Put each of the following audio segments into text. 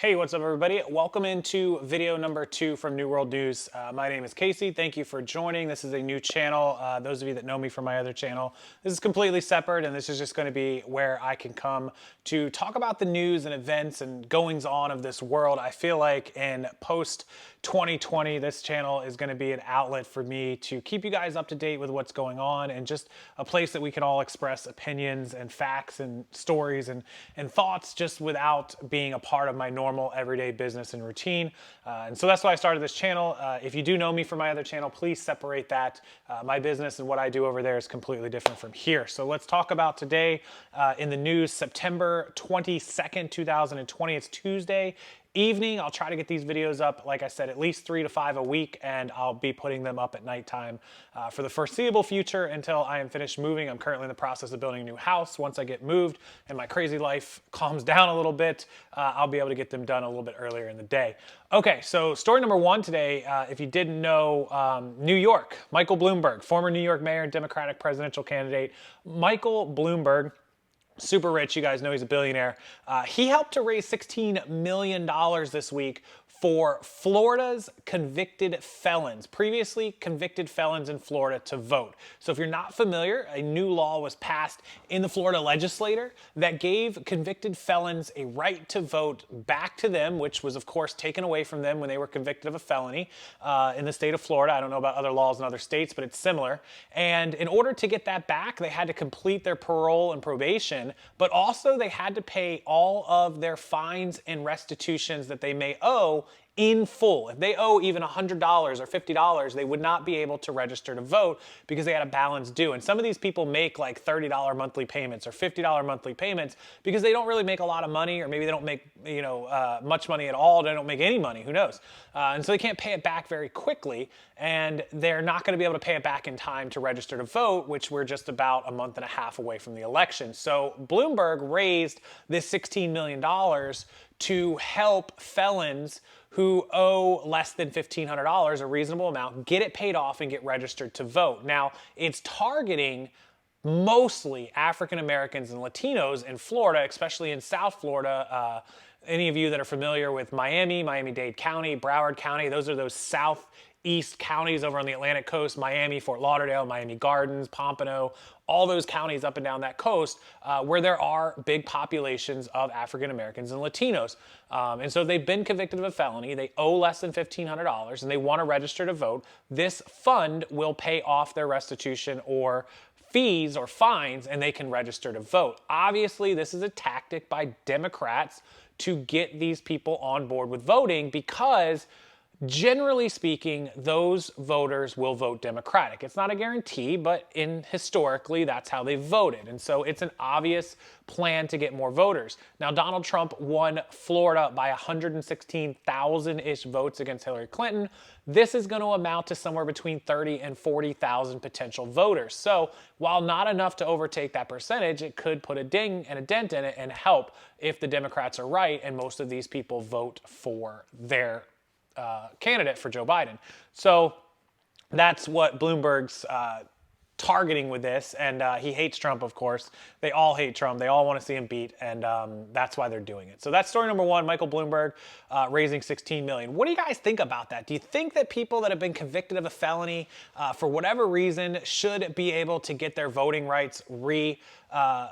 Hey, what's up everybody? Welcome into video number 2 from New World News. My name is Casey. Thank you for joining. This is a new channel. Those of you that know me from my other channel, this is completely separate, and this is just going to be where I can come to talk about the news and events and goings on of this world. I feel like in post 2020, this channel is going to be an outlet for me to keep you guys up to date with what's going on, and just a place that we can all express opinions and facts and stories and thoughts just without being a part of my normal everyday business and routine. And so that's why I started this channel. If you do know me from my other channel, please separate that. My business and what I do over there is completely different from here. So let's talk about today in the news, September 22nd, 2020. It's Tuesday evening. I'll try to get these videos up, like I said, at least 3 to 5 a week, and I'll be putting them up at nighttime for the foreseeable future until I am finished moving. I'm currently in the process of building a new house. Once I get moved and my crazy life calms down a little bit, I'll be able to get them done a little bit earlier in the day. Okay, so story number 1 today, if you didn't know, New York, Michael Bloomberg, former New York mayor and Democratic presidential candidate, Michael Bloomberg, super rich. You guys know he's a billionaire. He helped to raise $16 million this week for Florida's convicted felons, previously convicted felons in Florida, to vote. So if you're not familiar, a new law was passed in the Florida legislature that gave convicted felons a right to vote back to them, which was of course taken away from them when they were convicted of a felony in the state of Florida. I don't know about other laws in other states, but it's similar. And in order to get that back, they had to complete their parole and probation, but also they had to pay all of their fines and restitutions that they may owe in full. If they owe even $100 or $50, they would not be able to register to vote because they had a balance due. And some of these people make like $30 monthly payments or $50 monthly payments because they don't really make a lot of money, or maybe they don't make much money at all. They don't make any money. Who knows? And so they can't pay it back very quickly, and they're not going to be able to pay it back in time to register to vote, which we're just about a month and a half away from the election. So Bloomberg raised this $16 million to help felons who owe less than $1,500, a reasonable amount, get it paid off and get registered to vote. Now, it's targeting mostly African Americans and Latinos in Florida, especially in South Florida. Any of you that are familiar with Miami, Miami-Dade County, Broward County, those are those southeast counties over on the Atlantic coast, Miami, Fort Lauderdale, Miami Gardens, Pompano, all those counties up and down that coast where there are big populations of African Americans and Latinos. And so they've been convicted of a felony, they owe less than $1,500, and they want to register to vote. This fund will pay off their restitution or fees or fines, and they can register to vote. Obviously, this is a tactic by Democrats to get these people on board with voting because, generally speaking, those voters will vote Democratic. It's not a guarantee, but historically, that's how they voted. And so it's an obvious plan to get more voters. Now, Donald Trump won Florida by 116,000-ish votes against Hillary Clinton. This is going to amount to somewhere between 30 and 40,000 potential voters. So while not enough to overtake that percentage, it could put a ding and a dent in it and help if the Democrats are right and most of these people vote for their candidate, for Joe Biden. So that's what Bloomberg's targeting with this, and he hates Trump, of course. They all hate Trump. They all want to see him beat, and that's why they're doing it. So that's story number 1, Michael Bloomberg raising $16 million. What do you guys think about that? Do you think that people that have been convicted of a felony for whatever reason should be able to get their voting rights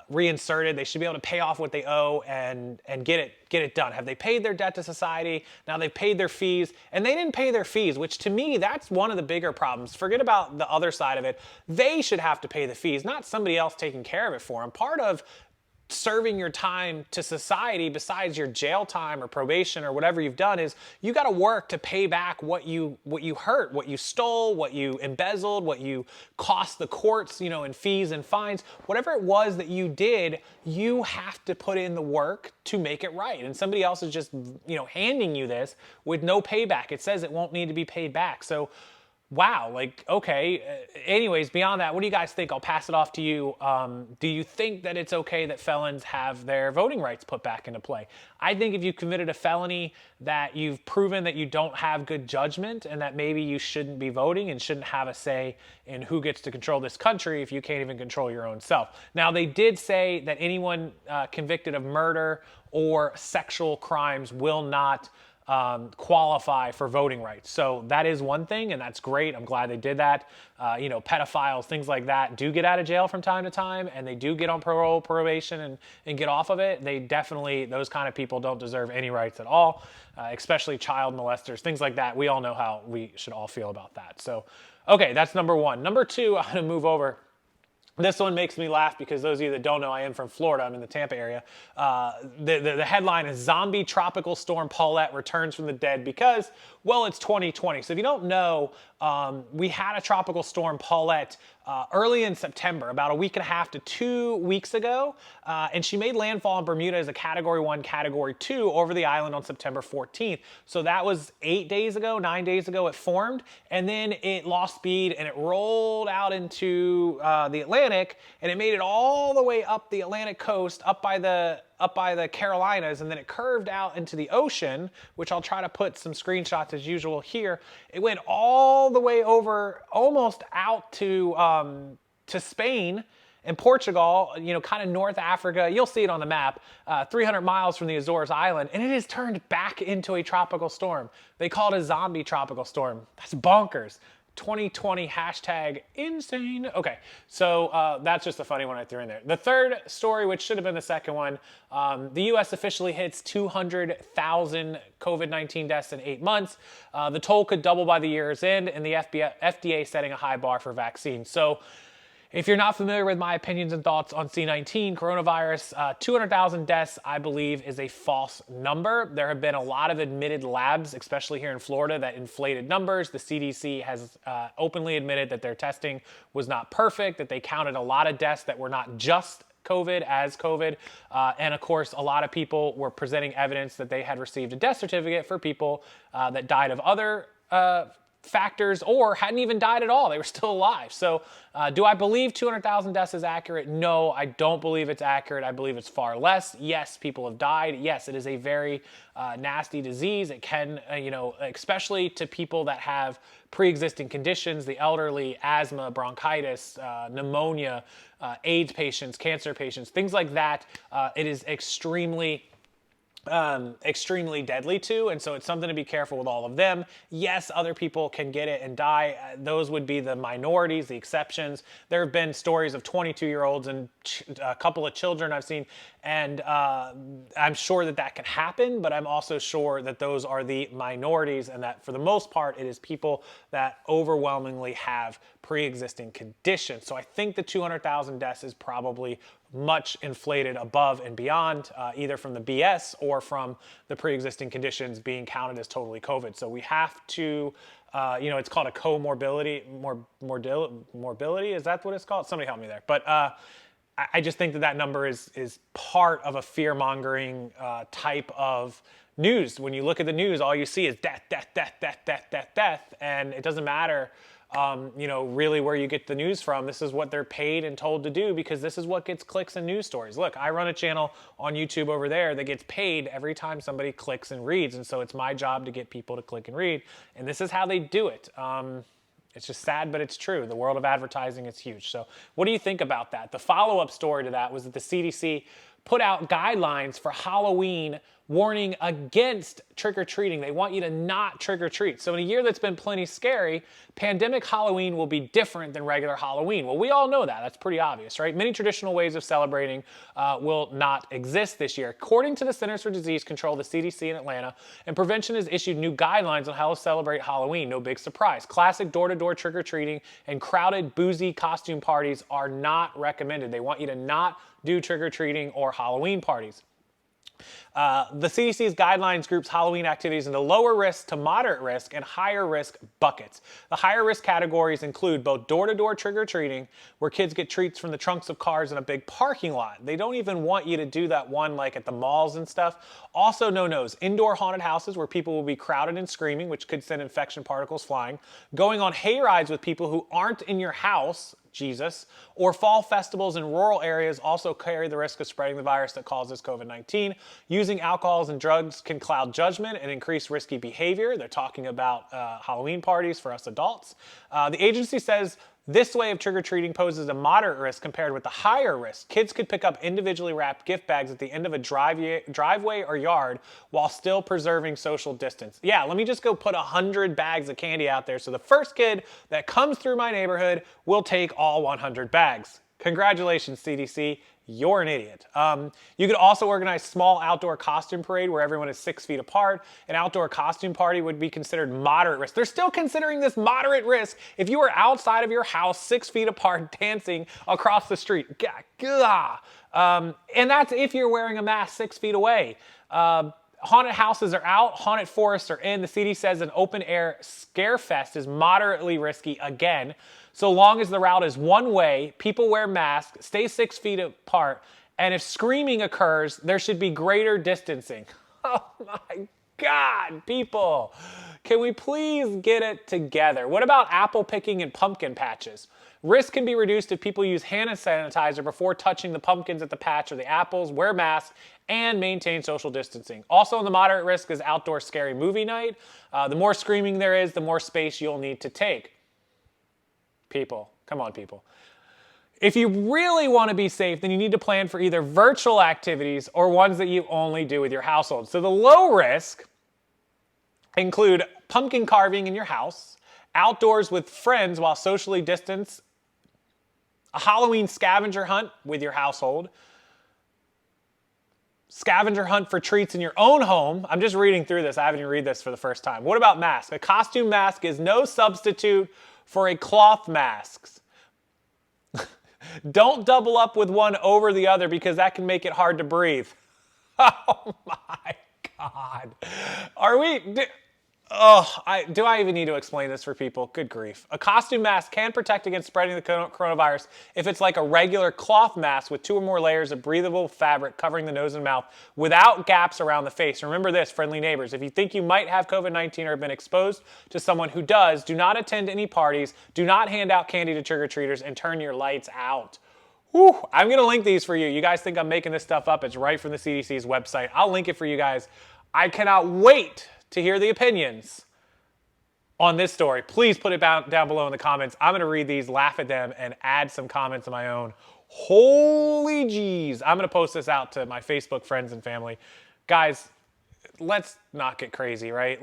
reinserted? They should be able to pay off what they owe and get it done. Have they paid their debt to society? Now they've paid their fees, and they didn't pay their fees, which to me, that's one of the bigger problems. Forget about the other side of it. They should have to pay the fees, not somebody else taking care of it for them. Part of serving your time to society, besides your jail time or probation or whatever you've done, is you got to work to pay back what you hurt, what you stole, what you embezzled, what you cost the courts, in fees and fines. Whatever it was that you did, you have to put in the work to make it right. And somebody else is just, handing you this with no payback. It says it won't need to be paid back. So Wow, like, okay. Anyways, beyond that, what do you guys think? I'll pass it off to you. Do you think that it's okay that felons have their voting rights put back into play? I think if you committed a felony, that you've proven that you don't have good judgment and that maybe you shouldn't be voting and shouldn't have a say in who gets to control this country if you can't even control your own self. Now, they did say that anyone convicted of murder or sexual crimes will not qualify for voting rights. So that is one thing, and that's great. I'm glad they did that. Pedophiles, things like that do get out of jail from time to time, and they do get on parole, probation, and get off of it. They definitely, those kind of people don't deserve any rights at all, especially child molesters, things like that. We all know how we should all feel about that. So, okay, that's number one. Number two, I'm going to move over. This one makes me laugh because those of you that don't know, I am from Florida. I'm in the Tampa area. The headline is Zombie Tropical Storm Paulette Returns from the Dead because, well, it's 2020. So if you don't know, we had a tropical storm Paulette early in September, about a week and a half to 2 weeks ago. And she made landfall in Bermuda as a Category 1, Category 2 over the island on September 14th. So that was 9 days ago it formed. And then it lost speed and it rolled out into the Atlantic, and it made it all the way up the Atlantic coast, up by the Carolinas, and then it curved out into the ocean, which I'll try to put some screenshots as usual here. It went all the way over, almost out to Spain and Portugal, kind of North Africa. You'll see it on the map, 300 miles from the Azores Island, and it has turned back into a tropical storm. They call it a zombie tropical storm. That's bonkers. 2020 hashtag insane. Okay, so that's just a funny one I threw in there. The third story, which should have been the second one, the U.S. officially hits 200,000 COVID-19 deaths in 8 months. The toll could double by the year's end, and the FDA setting a high bar for vaccines. So if you're not familiar with my opinions and thoughts on C19, coronavirus, 200,000 deaths, I believe, is a false number. There have been a lot of admitted labs, especially here in Florida, that inflated numbers. The CDC has openly admitted that their testing was not perfect, that they counted a lot of deaths that were not just COVID as COVID. And of course, a lot of people were presenting evidence that they had received a death certificate for people that died of other factors or hadn't even died at all. They were still alive. So do I believe 200,000 deaths is accurate? No, I don't believe it's accurate. I believe it's far less. Yes, people have died. Yes, it is a very nasty disease. It can, especially to people that have pre-existing conditions, the elderly, asthma, bronchitis, pneumonia, AIDS patients, cancer patients, things like that. It is extremely deadly too, and so it's something to be careful with all of them. Yes, other people can get it and die. Those would be the minorities, the exceptions. There have been stories of 22-year-olds and a couple of children I've seen, and I'm sure that can happen, but I'm also sure that those are the minorities, and that for the most part, it is people that overwhelmingly have pre-existing conditions. So I think the 200,000 deaths is probably much inflated above and beyond, either from the BS or from the pre-existing conditions being counted as totally COVID. So we have to, it's called a comorbidity, morbidity. Is that what it's called? Somebody help me there. But I just think that number is part of a fear-mongering type of news. When you look at the news, all you see is death, death, death, death, death, death, death, and it doesn't matter really where you get the news from. This is what they're paid and told to do because this is what gets clicks and news stories. Look, I run a channel on YouTube over there that gets paid every time somebody clicks and reads, and so it's my job to get people to click and read, and this is how they do it. It's just sad, but it's true. The world of advertising is huge. So what do you think about that? The follow-up story to that was that the CDC put out guidelines for Halloween warning against trick-or-treating. They want you to not trick-or-treat. So in a year that's been plenty scary, pandemic Halloween will be different than regular Halloween. Well, we all know that. That's pretty obvious, right? Many traditional ways of celebrating will not exist this year. According to the Centers for Disease Control, the CDC in Atlanta, and Prevention has issued new guidelines on how to celebrate Halloween. No big surprise. Classic door-to-door trick-or-treating and crowded, boozy costume parties are not recommended. They want you to not do trick-or-treating or Halloween parties. The CDC's guidelines groups Halloween activities into lower risk to moderate risk and higher risk buckets. The higher risk categories include both door-to-door trick-or-treating, where kids get treats from the trunks of cars in a big parking lot. They don't even want you to do that one like at the malls and stuff. Also no-nos, indoor haunted houses where people will be crowded and screaming, which could send infection particles flying. Going on hay rides with people who aren't in your house, Jesus, or fall festivals in rural areas also carry the risk of spreading the virus that causes COVID-19. Using alcohols and drugs can cloud judgment and increase risky behavior. They're talking about Halloween parties for us adults. The agency says this way of trick-or-treating poses a moderate risk compared with the higher risk. Kids could pick up individually wrapped gift bags at the end of a driveway or yard while still preserving social distance. Yeah, let me just go put 100 bags of candy out there so the first kid that comes through my neighborhood will take all 100 bags. Congratulations, CDC. You're an idiot. You could also organize small outdoor costume parade where everyone is 6 feet apart. An outdoor costume party would be considered moderate risk. They're still considering this moderate risk if you were outside of your house 6 feet apart dancing across the street. And that's if you're wearing a mask 6 feet away. Haunted houses are out, haunted forests are in. The CDC says an open air scare fest is moderately risky again. So long as the route is one way, people wear masks, stay 6 feet apart, and if screaming occurs, there should be greater distancing. Oh my God, people. Can we please get it together? What about apple picking and pumpkin patches? Risk can be reduced if people use hand sanitizer before touching the pumpkins at the patch or the apples, wear masks, and maintain social distancing. Also on the moderate risk is outdoor scary movie night. The more screaming there is, the more space you'll need to take. People, come on people. If you really want to be safe, then you need to plan for either virtual activities or ones that you only do with your household. So the low risk include pumpkin carving in your house, outdoors with friends while socially distanced, a Halloween scavenger hunt with your household, scavenger hunt for treats in your own home. I'm just reading through this. I haven't even read this for the first time. What about masks? A costume mask is no substitute for a cloth mask. Don't double up with one over the other because that can make it hard to breathe. Oh my God. Do I even need to explain this for people? Good grief. A costume mask can protect against spreading the coronavirus if it's like a regular cloth mask with 2 or more layers of breathable fabric covering the nose and mouth without gaps around the face. Remember this, friendly neighbors. If you think you might have COVID-19 or have been exposed to someone who does, do not attend any parties, do not hand out candy to trick-or-treaters, and turn your lights out. Whew, I'm going to link these for you. You guys think I'm making this stuff up. It's right from the CDC's website. I'll link it for you guys. I cannot wait to hear the opinions on this story. Please put it down below in the comments. I'm going to read these, laugh at them, and add some comments of my own. Holy jeez. I'm going to post this out to my Facebook friends and family. Guys, let's not get crazy, right?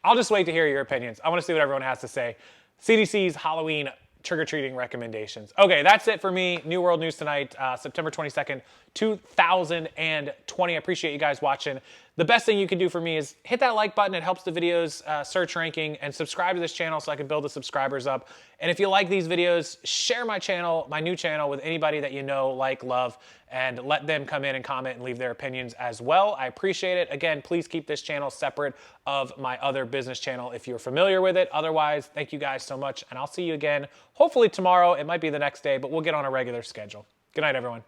I'll just wait to hear your opinions. I want to see what everyone has to say. CDC's Halloween trick-or-treating recommendations. Okay, that's it for me. New World News Tonight, September 22nd, 2020. I appreciate you guys watching. The best thing you can do for me is hit that like button. It helps the videos search ranking, and subscribe to this channel so I can build the subscribers up. And if you like these videos, share my channel, my new channel, with anybody that you know, like, love, and let them come in and comment and leave their opinions as well. I appreciate it. Again, please keep this channel separate of my other business channel if you're familiar with it. Otherwise, thank you guys so much, and I'll see you again hopefully tomorrow. It might be the next day, but we'll get on a regular schedule. Good night, everyone.